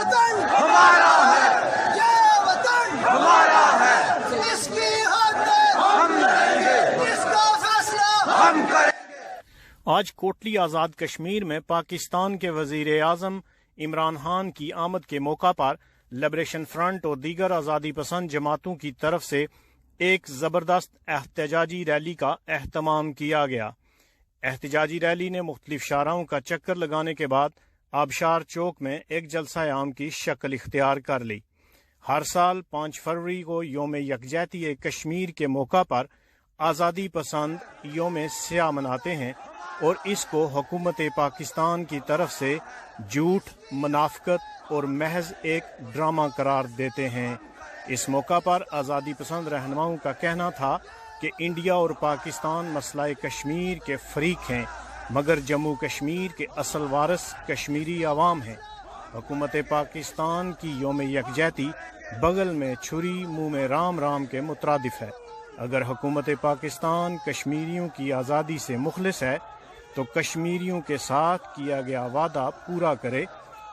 वतन हमारा है, ये वतन हमारा है, इसकी हक हम लेंगे, इसका फैसला हम करेंगे। आज कोटली आज़ाद कश्मीर में पाकिस्तान के वज़ीर आज़म इमरान खान की आमद के मौका पर लिबरेशन फ्रंट और दीगर आज़ादी पसंद जमातों की तरफ से एक ज़बरदस्त एहतजाजी रैली का एहतमाम किया गया। एहतजाजी रैली ने मुख्तलिफ शाहराहों का चक्कर लगाने के बाद आबशार चौक में एक जलसा आम की शक्ल इख्तियार कर ली। हर साल 5 फरवरी को योम यकजहती कश्मीर के मौका पर आज़ादी पसंद योम स्याह मनाते हैं और इसको हुकूमत पाकिस्तान की तरफ से झूठ, मुनाफिकत और महज एक ड्रामा करार देते हैं। इस मौका पर आज़ादी पसंद रहनुमाओं का कहना था कि इंडिया और पाकिस्तान मसला कश्मीर के फरीक हैं, मगर जम्मू कश्मीर के असल वारिस कश्मीरी आवाम हैं। हुकूमत पाकिस्तान की योम यकजहती बगल में छुरी मुंह में राम राम के मुतरादिफ है। अगर हुकूमत पाकिस्तान कश्मीरियों की आज़ादी से मुखलिस है तो कश्मीरियों के साथ किया गया वादा पूरा करे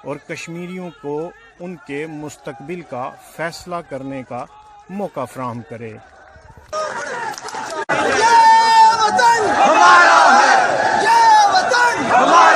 और कश्मीरियों को उनके मुस्तकबिल का फैसला करने का मौका फराहम करे। ये वतन हमारा है, ये वतन हमारा